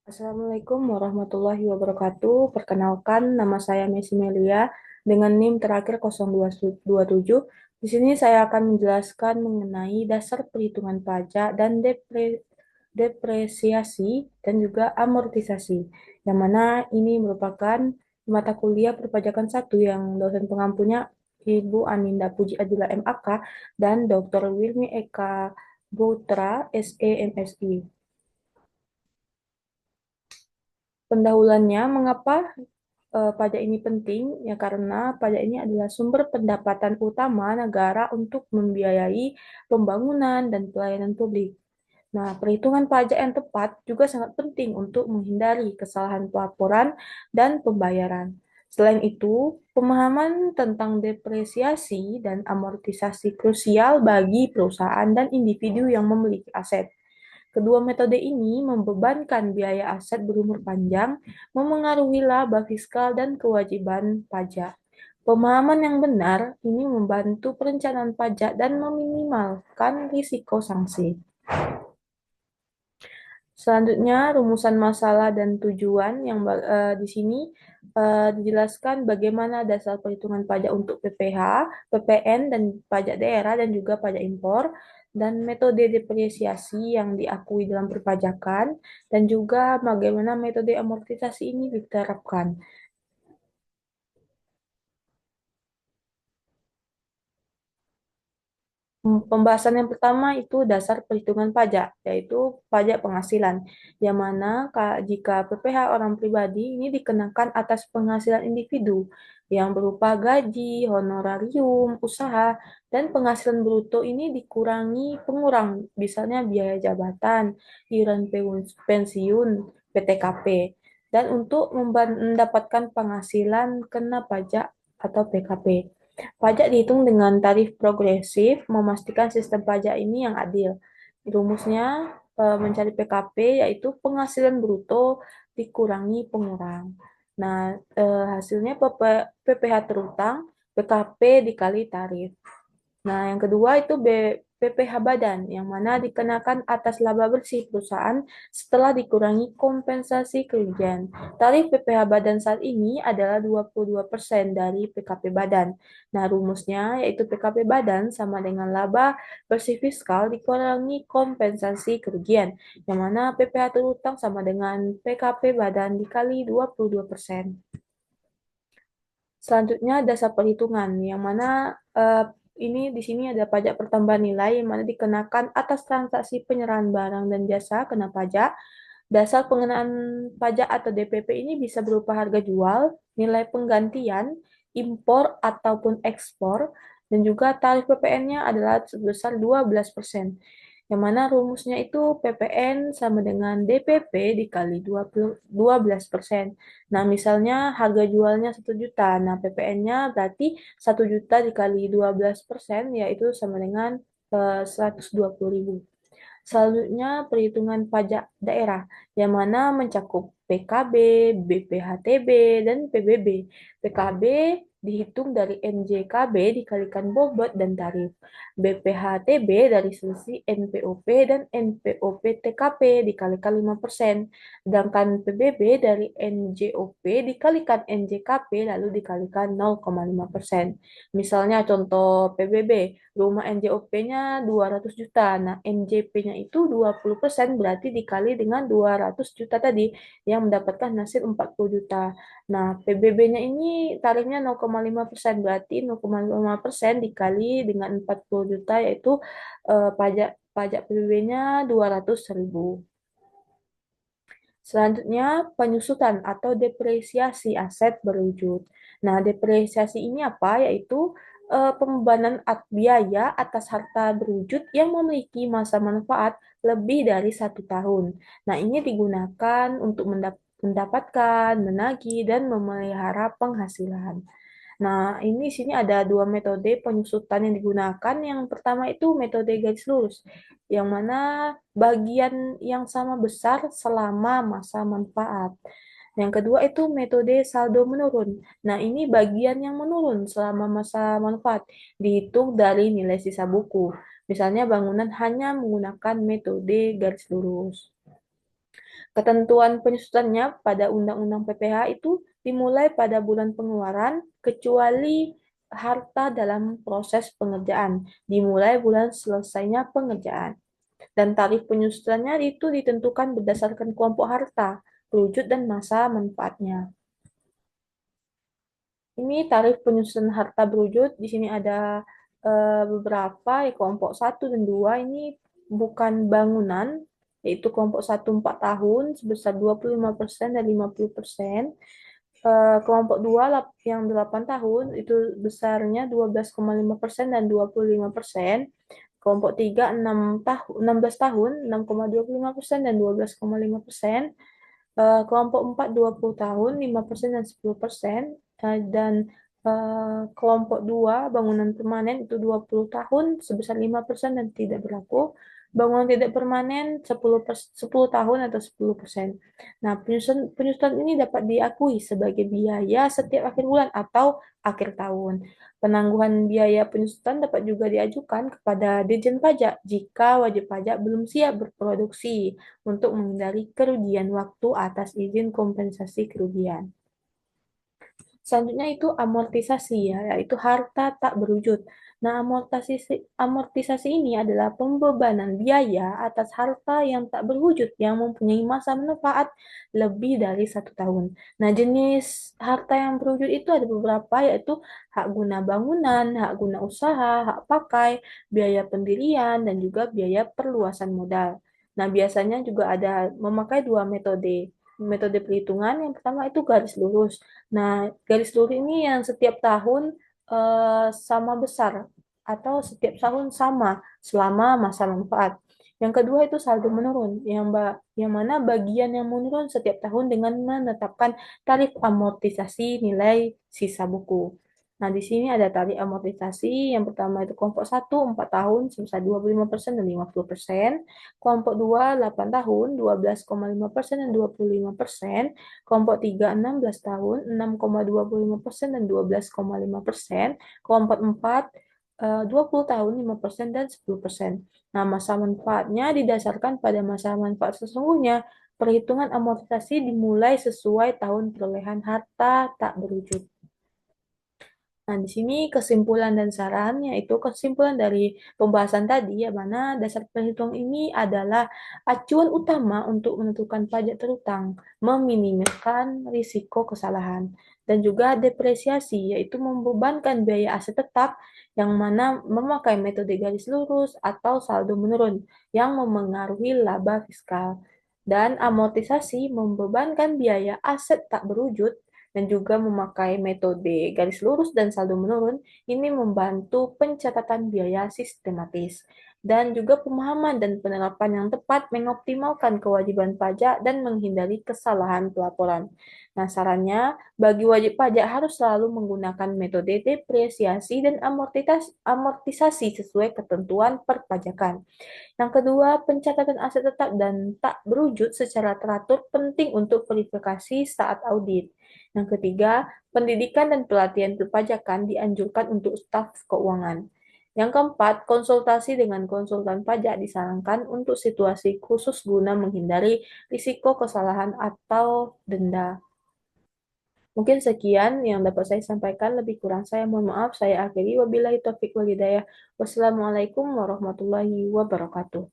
Assalamualaikum warahmatullahi wabarakatuh. Perkenalkan, nama saya Messi Melia dengan NIM terakhir 0227. Di sini saya akan menjelaskan mengenai dasar perhitungan pajak dan depresiasi dan juga amortisasi, yang mana ini merupakan mata kuliah perpajakan satu yang dosen pengampunya Ibu Aninda Puji Adila MAK dan Dr. Wilmi Eka Putra SE MSI. Pendahuluannya, mengapa pajak ini penting? Ya karena pajak ini adalah sumber pendapatan utama negara untuk membiayai pembangunan dan pelayanan publik. Nah, perhitungan pajak yang tepat juga sangat penting untuk menghindari kesalahan pelaporan dan pembayaran. Selain itu, pemahaman tentang depresiasi dan amortisasi krusial bagi perusahaan dan individu yang memiliki aset. Kedua metode ini membebankan biaya aset berumur panjang, memengaruhi laba fiskal dan kewajiban pajak. Pemahaman yang benar ini membantu perencanaan pajak dan meminimalkan risiko sanksi. Selanjutnya, rumusan masalah dan tujuan yang di sini dijelaskan bagaimana dasar perhitungan pajak untuk PPh, PPN, dan pajak daerah dan juga pajak impor, dan metode depresiasi yang diakui dalam perpajakan, dan juga bagaimana metode amortisasi ini diterapkan. Pembahasan yang pertama itu dasar perhitungan pajak, yaitu pajak penghasilan, yang mana jika PPh orang pribadi ini dikenakan atas penghasilan individu yang berupa gaji, honorarium, usaha, dan penghasilan bruto ini dikurangi pengurang, misalnya biaya jabatan, iuran pensiun, PTKP, dan untuk mendapatkan penghasilan kena pajak atau PKP. Pajak dihitung dengan tarif progresif, memastikan sistem pajak ini yang adil. Rumusnya mencari PKP yaitu penghasilan bruto dikurangi pengurang. Nah, hasilnya PPh terutang, PKP dikali tarif. Nah, yang kedua itu PPh badan, yang mana dikenakan atas laba bersih perusahaan setelah dikurangi kompensasi kerugian. Tarif PPh badan saat ini adalah 22% dari PKP badan. Nah, rumusnya yaitu PKP badan sama dengan laba bersih fiskal dikurangi kompensasi kerugian, yang mana PPh terutang sama dengan PKP badan dikali 22%. Selanjutnya dasar perhitungan yang mana ini di sini ada pajak pertambahan nilai yang mana dikenakan atas transaksi penyerahan barang dan jasa kena pajak. Dasar pengenaan pajak atau DPP ini bisa berupa harga jual, nilai penggantian, impor ataupun ekspor, dan juga tarif PPN-nya adalah sebesar 12%. Yang mana rumusnya itu PPN sama dengan DPP dikali 12%. Nah, misalnya harga jualnya 1 juta. Nah, PPN-nya berarti 1 juta dikali 12%, yaitu sama dengan 120.000. Selanjutnya, perhitungan pajak daerah, yang mana mencakup PKB, BPHTB, dan PBB. PKB dihitung dari NJKB dikalikan bobot dan tarif. BPHTB dari selisih NPOP dan NPOP TKP dikalikan 5%. Sedangkan PBB dari NJOP dikalikan NJKP lalu dikalikan 0,5%. Misalnya contoh PBB, rumah NJOP-nya 200 juta. Nah, NJP-nya itu 20% berarti dikali dengan 200 juta tadi yang mendapatkan hasil 40 juta. Nah, PBB-nya ini tarifnya 0,5% berarti 0,5% dikali dengan 40 juta yaitu pajak pajak PBB-nya 200.000. Selanjutnya, penyusutan atau depresiasi aset berwujud. Nah, depresiasi ini apa? Yaitu pembebanan biaya atas harta berwujud yang memiliki masa manfaat lebih dari 1 tahun. Nah, ini digunakan untuk mendapatkan, menagih, dan memelihara penghasilan. Nah, ini sini ada dua metode penyusutan yang digunakan. Yang pertama itu metode garis lurus, yang mana bagian yang sama besar selama masa manfaat. Yang kedua itu metode saldo menurun. Nah, ini bagian yang menurun selama masa manfaat, dihitung dari nilai sisa buku. Misalnya bangunan hanya menggunakan metode garis lurus. Ketentuan penyusutannya pada Undang-Undang PPh itu dimulai pada bulan pengeluaran, kecuali harta dalam proses pengerjaan, dimulai bulan selesainya pengerjaan. Dan tarif penyusutannya itu ditentukan berdasarkan kelompok harta, wujud, dan masa manfaatnya. Ini tarif penyusunan harta berwujud. Di sini ada beberapa, ya, kelompok satu dan 2 ini bukan bangunan, yaitu kelompok satu 4 tahun sebesar 25% dan 50%. Kelompok 2 yang 8 tahun itu besarnya 12,5% dan 25%. Kelompok 3 6 tahun 16 tahun 6,25% dan 12,5%. Kelompok 4 20 tahun 5% dan 10%. Dan kelompok 2 bangunan permanen itu 20 tahun sebesar 5% dan tidak berlaku. Bangunan tidak permanen 10 tahun atau 10%. Nah, penyusutan ini dapat diakui sebagai biaya setiap akhir bulan atau akhir tahun. Penangguhan biaya penyusutan dapat juga diajukan kepada Ditjen Pajak jika wajib pajak belum siap berproduksi untuk menghindari kerugian waktu atas izin kompensasi kerugian. Selanjutnya itu amortisasi, ya, yaitu harta tak berwujud. Nah, amortisasi ini adalah pembebanan biaya atas harta yang tak berwujud yang mempunyai masa manfaat lebih dari 1 tahun. Nah, jenis harta yang berwujud itu ada beberapa, yaitu hak guna bangunan, hak guna usaha, hak pakai, biaya pendirian, dan juga biaya perluasan modal. Nah, biasanya juga ada memakai dua metode. Metode perhitungan yang pertama itu garis lurus. Nah, garis lurus ini yang setiap tahun sama besar atau setiap tahun sama selama masa manfaat. Yang kedua itu saldo menurun, yang mana bagian yang menurun setiap tahun dengan menetapkan tarif amortisasi nilai sisa buku. Nah, di sini ada tarif amortisasi. Yang pertama itu kelompok satu 4 tahun sebesar 25% dan 50%. Kelompok 2 8 tahun 12,5% dan 25%. Kelompok 3 16 tahun 6,25% dan 12,5%. Kelompok 4 20 tahun 5% dan 10%. Nah, masa manfaatnya didasarkan pada masa manfaat sesungguhnya. Perhitungan amortisasi dimulai sesuai tahun perolehan harta tak berwujud. Nah, di sini kesimpulan dan saran, yaitu kesimpulan dari pembahasan tadi, ya, mana dasar perhitungan ini adalah acuan utama untuk menentukan pajak terutang, meminimaliskan risiko kesalahan, dan juga depresiasi, yaitu membebankan biaya aset tetap yang mana memakai metode garis lurus atau saldo menurun yang memengaruhi laba fiskal. Dan amortisasi membebankan biaya aset tak berwujud dan juga memakai metode garis lurus dan saldo menurun, ini membantu pencatatan biaya sistematis. Dan juga pemahaman dan penerapan yang tepat mengoptimalkan kewajiban pajak dan menghindari kesalahan pelaporan. Nah, sarannya, bagi wajib pajak harus selalu menggunakan metode depresiasi dan amortisasi sesuai ketentuan perpajakan. Yang kedua, pencatatan aset tetap dan tak berwujud secara teratur penting untuk verifikasi saat audit. Yang ketiga, pendidikan dan pelatihan perpajakan dianjurkan untuk staf keuangan. Yang keempat, konsultasi dengan konsultan pajak disarankan untuk situasi khusus guna menghindari risiko kesalahan atau denda. Mungkin sekian yang dapat saya sampaikan, lebih kurang saya mohon maaf. Saya akhiri, wabillahi taufiq wal hidayah. Wassalamualaikum warahmatullahi wabarakatuh.